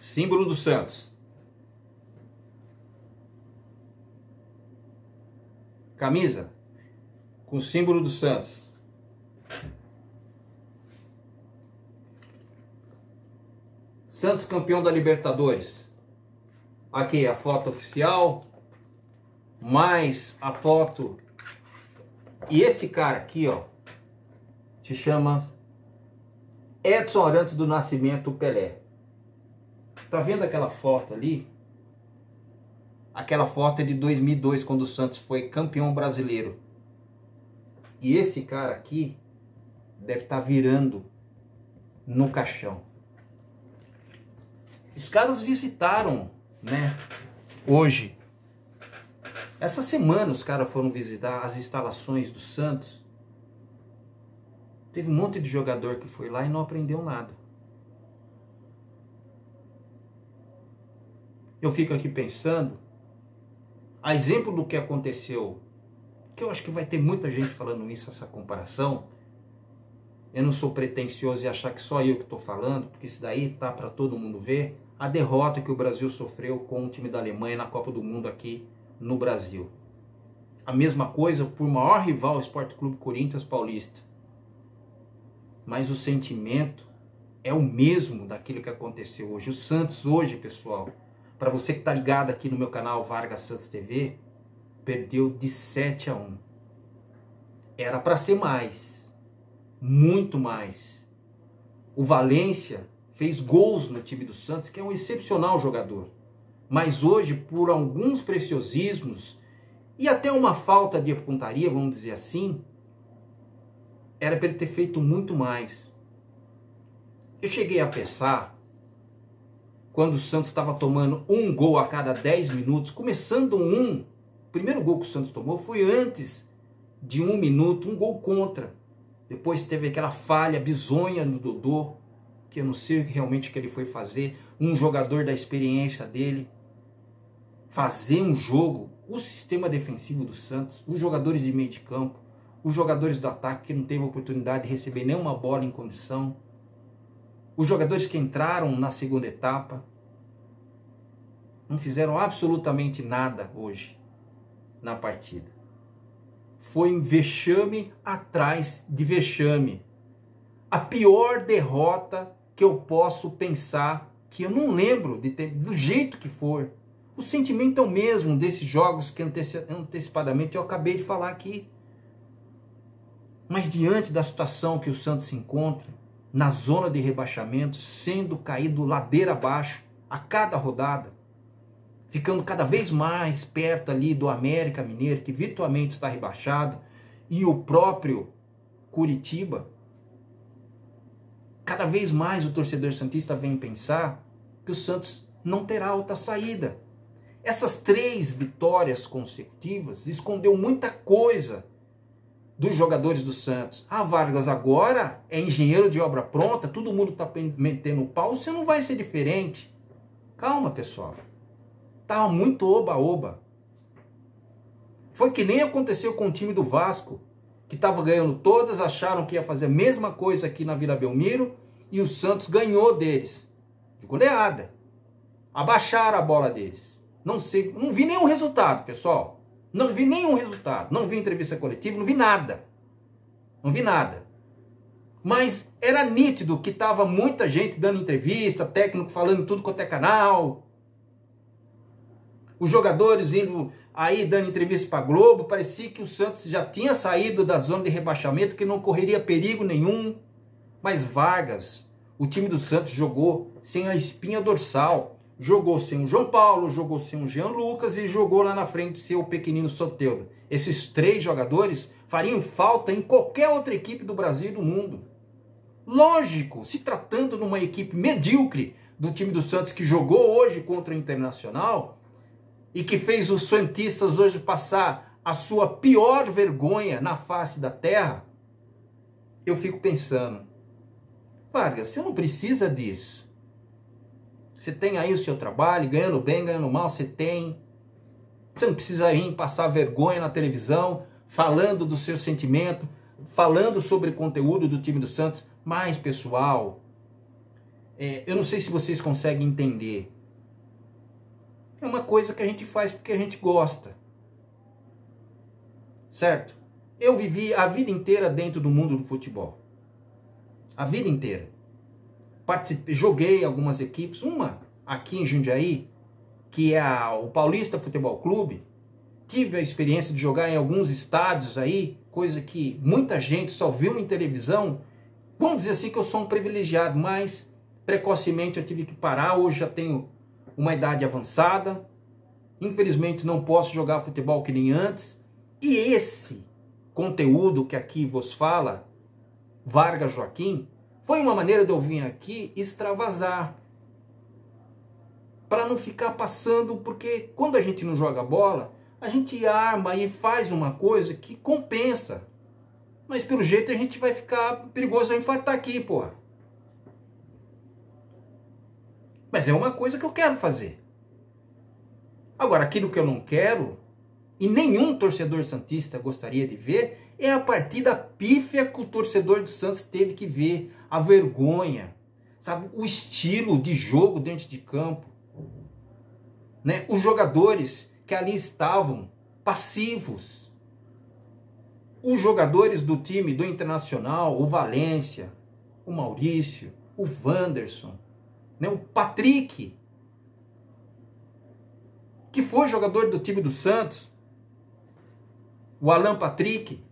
Símbolo do Santos. Camisa com o símbolo do Santos. Santos campeão da Libertadores. Aqui a foto oficial, mais a foto. E esse cara aqui, ó, se chama Edson Arantes do Nascimento Pelé. Tá vendo aquela foto ali? Aquela foto é de 2002, quando o Santos foi campeão brasileiro. E esse cara aqui deve estar virando no caixão. Os caras visitaram, né, hoje. Essa semana os caras foram visitar as instalações do Santos. Teve um monte de jogador que foi lá e não aprendeu nada. Eu fico aqui pensando, a exemplo do que aconteceu, que eu acho que vai ter muita gente falando isso, essa comparação. Eu não sou pretensioso e achar que só eu que estou falando, porque isso daí tá para todo mundo ver. A derrota que o Brasil sofreu com o time da Alemanha na Copa do Mundo aqui no Brasil. A mesma coisa por maior rival, o Sport Clube Corinthians Paulista. Mas o sentimento é o mesmo daquilo que aconteceu hoje. O Santos hoje, pessoal, para você que está ligado aqui no meu canal Vargas Santos TV, perdeu de 7-1. Era para ser mais, muito mais. O Valência fez gols no time do Santos, que é um excepcional jogador. Mas hoje, por alguns preciosismos e até uma falta de pontaria, vamos dizer assim, era para ele ter feito muito mais. Eu cheguei a pensar, quando o Santos estava tomando um gol a cada 10 minutos, começando o primeiro gol que o Santos tomou foi antes de 1 minuto, um gol contra. Depois teve aquela falha bizonha no Dodô, que eu não sei realmente o que ele foi fazer. Um jogador da experiência dele, fazer um jogo, o sistema defensivo do Santos, os jogadores de meio de campo, os jogadores do ataque que não teve a oportunidade de receber nenhuma bola em condição, os jogadores que entraram na segunda etapa, não fizeram absolutamente nada hoje na partida. Foi um vexame atrás de vexame. A pior derrota que eu posso pensar, que eu não lembro de ter, do jeito que for. O sentimento é o mesmo desses jogos que antecipadamente eu acabei de falar aqui. Mas diante da situação que o Santos se encontra, na zona de rebaixamento, sendo caído ladeira abaixo a cada rodada, ficando cada vez mais perto ali do América Mineiro, que virtualmente está rebaixado, e o próprio Curitiba, cada vez mais o torcedor santista vem pensar que o Santos não terá outra saída. Essas 3 vitórias consecutivas escondeu muita coisa dos jogadores do Santos. Ah, Vargas, agora é engenheiro de obra pronta, todo mundo está metendo o pau, você não vai ser diferente. Calma, pessoal. Tá muito oba-oba. Foi que nem aconteceu com o time do Vasco, que estava ganhando todas, acharam que ia fazer a mesma coisa aqui na Vila Belmiro, e o Santos ganhou deles. De goleada. Abaixaram a bola deles. Não sei, não vi nenhum resultado, pessoal. Não vi nenhum resultado. Não vi entrevista coletiva, não vi nada. Não vi nada. Mas era nítido que estava muita gente dando entrevista, técnico falando tudo quanto é canal. Os jogadores indo aí dando entrevista para a Globo. Parecia que o Santos já tinha saído da zona de rebaixamento, que não correria perigo nenhum. Mas Vargas, o time do Santos jogou sem a espinha dorsal. Jogou sem o João Paulo, jogou sem o Jean Lucas e jogou lá na frente seu pequenino Soteldo. Esses 3 jogadores fariam falta em qualquer outra equipe do Brasil e do mundo. Lógico, se tratando de uma equipe medíocre do time do Santos que jogou hoje contra o Internacional e que fez os santistas hoje passar a sua pior vergonha na face da terra, eu fico pensando, Vargas, você não precisa disso. Você tem aí o seu trabalho, ganhando bem, ganhando mal, você tem. Você não precisa ir passar vergonha na televisão, falando do seu sentimento, falando sobre o conteúdo do time do Santos. Mas, pessoal, eu não sei se vocês conseguem entender. É uma coisa que a gente faz porque a gente gosta. Certo? Eu vivi a vida inteira dentro do mundo do futebol. A vida inteira. Participei, joguei algumas equipes. Uma aqui em Jundiaí, que é o Paulista Futebol Clube. Tive a experiência de jogar em alguns estádios aí, coisa que muita gente só viu em televisão. Vamos dizer assim que eu sou um privilegiado, mas precocemente eu tive que parar. Hoje já tenho uma idade avançada. Infelizmente não posso jogar futebol que nem antes. E esse conteúdo que aqui vos fala, Vargas Joaquim, foi uma maneira de eu vir aqui extravasar. Para não ficar passando, porque quando a gente não joga bola, a gente arma e faz uma coisa que compensa. Mas pelo jeito a gente vai ficar perigoso a infartar aqui, porra. Mas é uma coisa que eu quero fazer. Agora, aquilo que eu não quero, e nenhum torcedor santista gostaria de ver, é a partida pífia que o torcedor do Santos teve que ver. A vergonha, sabe? O estilo de jogo dentro de campo. Né? Os jogadores que ali estavam passivos. Os jogadores do time do Internacional, o Valência, o Maurício, o Wanderson, né? O Patrick, que foi jogador do time do Santos, o Alan Patrick,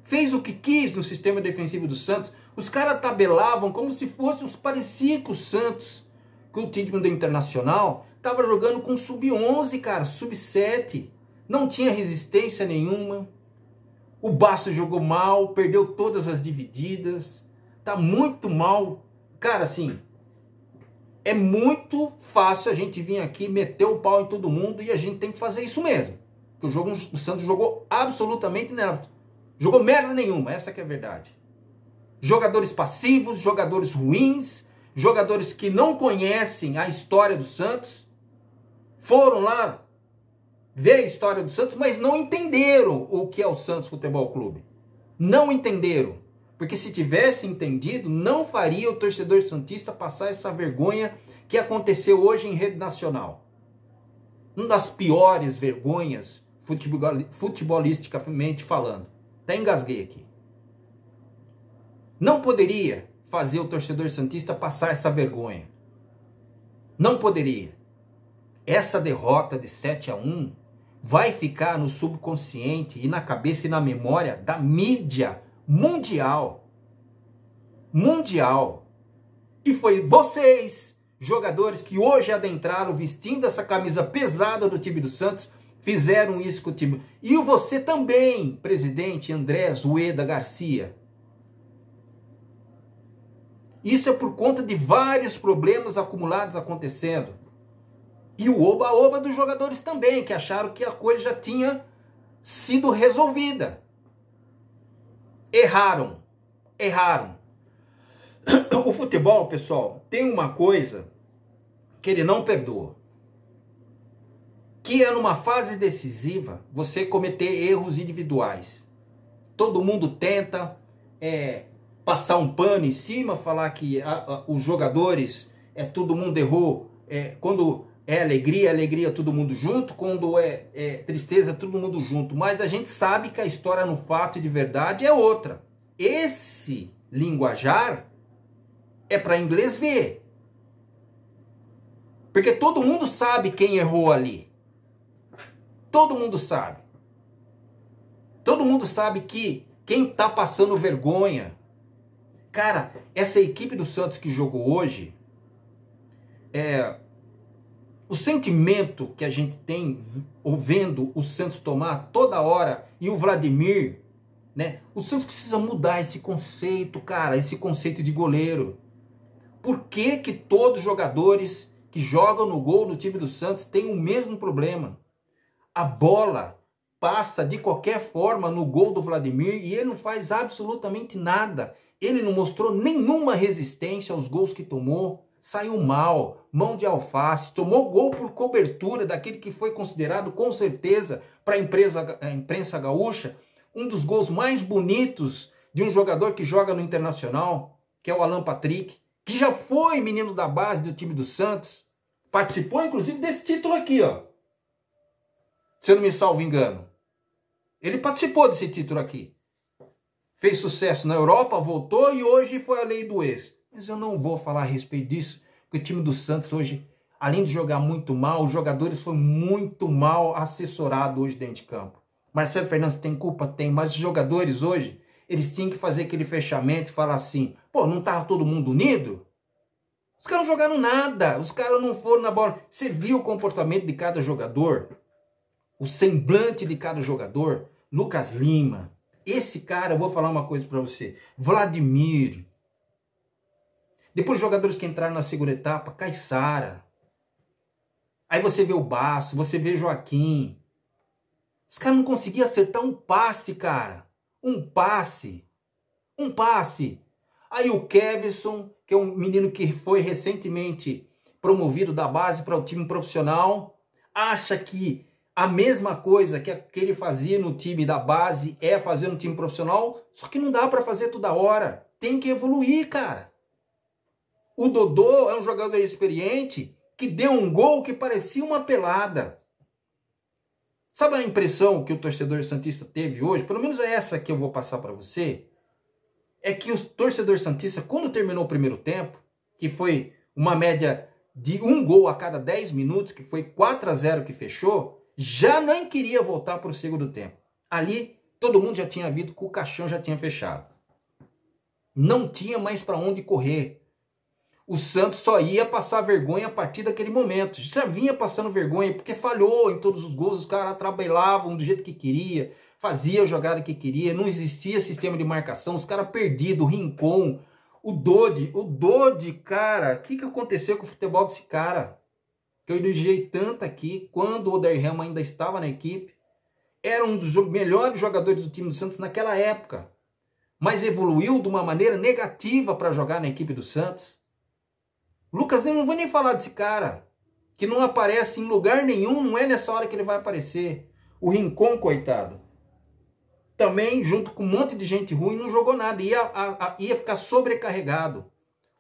fez o que quis no sistema defensivo do Santos. Os caras tabelavam como se fosse os parecia com o Santos, que o time do Internacional estava jogando com sub-11, cara, sub-7. Não tinha resistência nenhuma. O Basso jogou mal, perdeu todas as divididas. Tá muito mal. Cara, assim, é muito fácil a gente vir aqui, meter o pau em todo mundo, e a gente tem que fazer isso mesmo. Porque o Santos jogou absolutamente nada. Jogou merda nenhuma, essa que é a verdade. Jogadores passivos, jogadores ruins, jogadores que não conhecem a história do Santos, foram lá ver a história do Santos, mas não entenderam o que é o Santos Futebol Clube. Não entenderam. Porque se tivesse entendido, não faria o torcedor santista passar essa vergonha que aconteceu hoje em rede nacional. Uma das piores vergonhas, futebolisticamente falando. Até engasguei aqui. Não poderia fazer o torcedor santista passar essa vergonha. Não poderia. Essa derrota de 7-1 vai ficar no subconsciente e na cabeça e na memória da mídia mundial. Mundial. E foi vocês, jogadores que hoje adentraram vestindo essa camisa pesada do time do Santos, fizeram isso com o time. E você também, presidente Andrés Ueda Garcia. Isso é por conta de vários problemas acumulados acontecendo. E o oba-oba dos jogadores também, que acharam que a coisa já tinha sido resolvida. Erraram. Erraram. O futebol, pessoal, tem uma coisa que ele não perdoa. Que é numa fase decisiva você cometer erros individuais. Todo mundo tenta passar um pano em cima, falar que os jogadores, todo mundo errou. Quando é alegria todo mundo junto. Quando é tristeza, todo mundo junto. Mas a gente sabe que a história no fato e de verdade é outra. Esse linguajar é para inglês ver. Porque todo mundo sabe quem errou ali. Todo mundo sabe. Todo mundo sabe que quem está passando vergonha. Cara, essa equipe do Santos que jogou hoje, o sentimento que a gente tem vendo o Santos tomar toda hora, e o Vladimir, né? O Santos precisa mudar esse conceito, cara, esse conceito de goleiro. Por que que todos os jogadores que jogam no gol no time do Santos têm o mesmo problema? A bola passa de qualquer forma no gol do Vladimir e ele não faz absolutamente nada. Ele não mostrou nenhuma resistência aos gols que tomou. Saiu mal, mão de alface, tomou gol por cobertura daquele que foi considerado com certeza para a imprensa gaúcha um dos gols mais bonitos de um jogador que joga no Internacional. que é o Alan Patrick, que já foi menino da base do time do Santos, participou inclusive desse título aqui, ó. Se eu não me salvo engano. Ele participou desse título aqui. Fez sucesso na Europa, voltou e hoje foi a lei do ex. Mas eu não vou falar a respeito disso, porque o time do Santos hoje, além de jogar muito mal, os jogadores foram muito mal assessorados hoje dentro de campo. Marcelo Fernandes tem culpa? Tem, mas os jogadores hoje, eles tinham que fazer aquele fechamento e falar assim, pô, não estava todo mundo unido? Os caras não jogaram nada, os caras não foram na bola. Você viu o comportamento de cada jogador? O semblante de cada jogador? Lucas Lima, esse cara, eu vou falar uma coisa para você, Vladimir. Depois os jogadores que entraram na segunda etapa, Caissara. Aí você vê o Basso, você vê Joaquim. Os caras não conseguiam acertar um passe, cara. Um passe. Um passe. Aí o Kevson, que é um menino que foi recentemente promovido da base para o time profissional, acha que a mesma coisa que ele fazia no time da base é fazer no time profissional, só que não dá para fazer toda hora. Tem que evoluir, cara. O Dodô é um jogador experiente que deu um gol que parecia uma pelada. Sabe a impressão que o torcedor santista teve hoje? Pelo menos é essa que eu vou passar para você. É que o torcedor santista, quando terminou o primeiro tempo, que foi uma média de um gol a cada 10 minutos, que foi 4-0 que fechou, já nem queria voltar para o segundo tempo. Ali, todo mundo já tinha visto que o caixão já tinha fechado. Não tinha mais para onde correr. O Santos só ia passar vergonha a partir daquele momento. Já vinha passando vergonha, porque falhou em todos os gols, os caras trabalhavam do jeito que queria, fazia a jogada que queria, não existia sistema de marcação, os caras perdidos, o Rincon, o Dodi, cara, o que aconteceu com o futebol desse cara? Que eu elogiei tanto aqui, quando o Oderham ainda estava na equipe, era um dos melhores jogadores do time do Santos naquela época, mas evoluiu de uma maneira negativa para jogar na equipe do Santos. Lucas, eu não vou nem falar desse cara, que não aparece em lugar nenhum, não é nessa hora que ele vai aparecer. O Rincon, coitado, também, junto com um monte de gente ruim, não jogou nada, ia ficar sobrecarregado.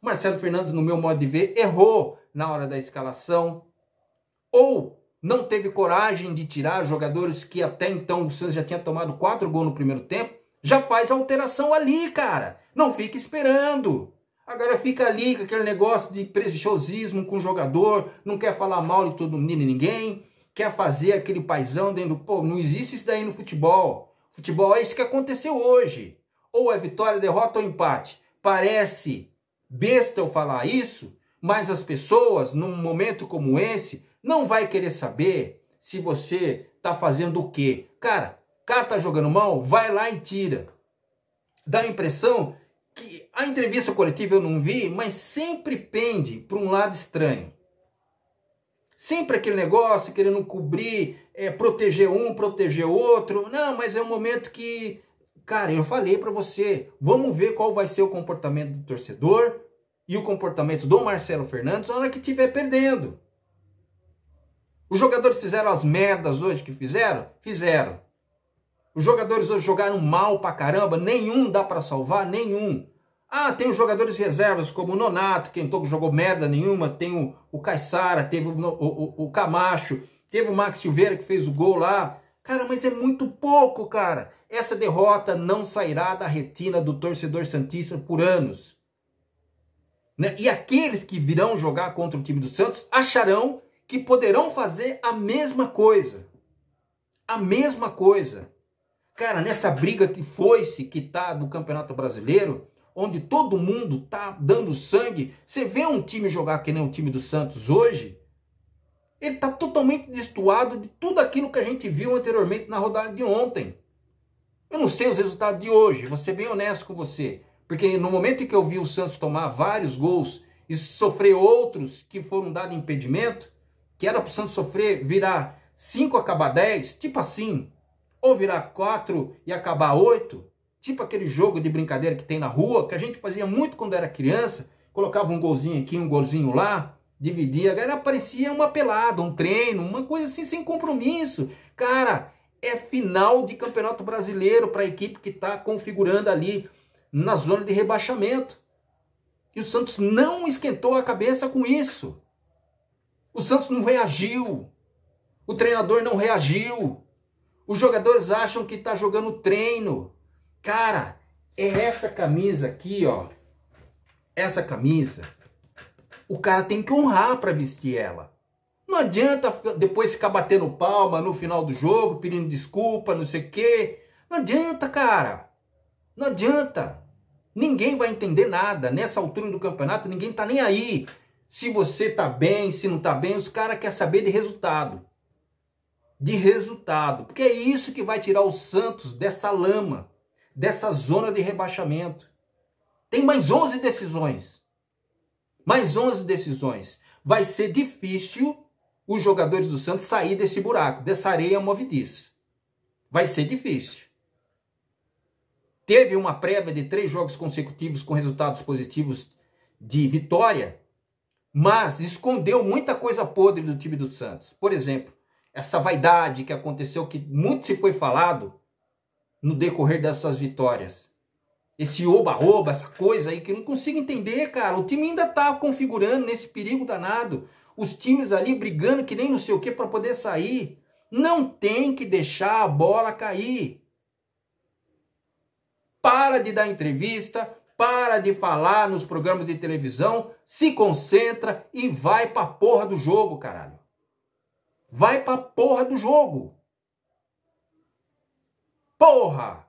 O Marcelo Fernandes, no meu modo de ver, errou na hora da escalação, ou não teve coragem de tirar jogadores que até então o Santos já tinha tomado 4 gols no primeiro tempo, já faz a alteração ali, cara. Não fica esperando. Agora fica ali com aquele negócio de preciosismo com o jogador, não quer falar mal de todo mundo e ninguém, quer fazer aquele paizão dentro do... Pô, não existe isso daí no futebol. Futebol é isso que aconteceu hoje. Ou é vitória, derrota ou empate. Parece besta eu falar isso, mas as pessoas, num momento como esse, não vai querer saber se você tá fazendo o quê. Cara tá jogando mal, vai lá e tira. Dá a impressão que a entrevista coletiva eu não vi, mas sempre pende para um lado estranho. Sempre aquele negócio querendo cobrir, proteger um, proteger outro. Não, mas é um momento que... Cara, eu falei para você, vamos ver qual vai ser o comportamento do torcedor e o comportamento do Marcelo Fernandes na hora que estiver perdendo. Os jogadores fizeram as merdas hoje que fizeram? Fizeram. Os jogadores hoje jogaram mal pra caramba, nenhum dá pra salvar, nenhum. Ah, tem os jogadores reservas, como o Nonato, que entrou, que jogou merda nenhuma, tem o Caissara, teve o Camacho, teve o Max Silveira que fez o gol lá. Cara, mas é muito pouco, cara. Essa derrota não sairá da retina do torcedor santista por anos. Né? E aqueles que virão jogar contra o time do Santos acharão que poderão fazer a mesma coisa. A mesma coisa. Cara, nessa briga que foi-se, que tá do Campeonato Brasileiro, onde todo mundo tá dando sangue, você vê um time jogar que nem o time do Santos hoje, ele tá totalmente destoado de tudo aquilo que a gente viu anteriormente na rodada de ontem. Eu não sei os resultados de hoje, vou ser bem honesto com você, porque no momento em que eu vi o Santos tomar vários gols e sofrer outros que foram dados impedimento, que era pro Santos sofrer, virar 5 acabar 10, tipo assim, ou virar 4 e acabar 8, tipo aquele jogo de brincadeira que tem na rua, que a gente fazia muito quando era criança, colocava um golzinho aqui, um golzinho lá, dividia, agora parecia uma pelada, um treino, uma coisa assim sem compromisso. Cara, é final de Campeonato Brasileiro para a equipe que está configurando ali na zona de rebaixamento. E o Santos não esquentou a cabeça com isso. O Santos não reagiu. O treinador não reagiu. Os jogadores acham que está jogando treino. Cara, é essa camisa aqui, ó. Essa camisa, o cara tem que honrar para vestir ela. Não adianta depois ficar batendo palma no final do jogo, pedindo desculpa, não sei o quê. Não adianta, cara. Não adianta. Ninguém vai entender nada. Nessa altura do campeonato, ninguém tá nem aí. Se você tá bem, se não tá bem, os caras querem saber de resultado. De resultado. Porque é isso que vai tirar o Santos dessa lama, dessa zona de rebaixamento. Tem mais 11 decisões. Mais 11 decisões. Vai ser difícil os jogadores do Santos sair desse buraco, dessa areia movediça. Vai ser difícil. Teve uma prévia de 3 jogos consecutivos com resultados positivos de vitória, mas escondeu muita coisa podre do time do Santos. Por exemplo, essa vaidade que aconteceu, que muito se foi falado no decorrer dessas vitórias. Esse oba-oba, essa coisa aí que eu não consigo entender, cara. O time ainda tá configurando nesse perigo danado. Os times ali brigando que nem não sei o que para poder sair. Não tem que deixar a bola cair. Para de dar entrevista, para de falar nos programas de televisão, se concentra e vai pra porra do jogo, caralho. Vai pra porra do jogo. Porra!